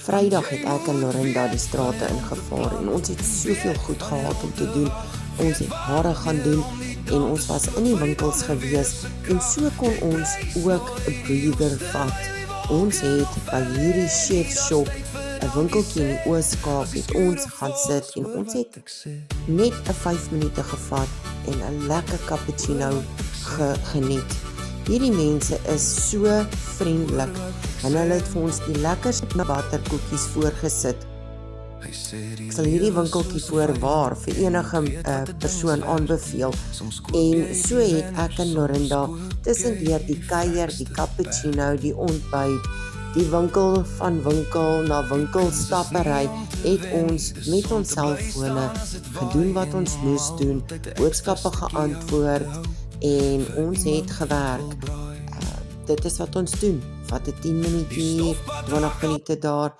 Vrydag het ek en Lorinda die strate ingevaar en ons het soveel goed gehad om te doen. Ons het hare gaan doen en ons was in die winkels gewees en so kon ons ook 'n breather vat. Ons het by hierdie chef shop 'n winkeltjie in die Oos-Kaap het ons gaan sit en ons het net 'n 5 minute gevat en 'n lekker cappuccino geniet. Hierdie mense is so vriendelik en hulle het vir ons die lekkerste butterkoekies voorgesit. Ek sal hierdie winkeltjie voorwaar vir enige persoon aanbeveel. En so het ek en Lorinda tussendeur die kuier, die cappuccino, die ontbyt, die winkel van winkel na winkel stappery, het ons met ons selfone gedoen wat ons moes doen, boodskappe geantwoord en ons het gewerk. Dit is wat ons doen. Vat 'n 10 minuut hier, 20 minute daar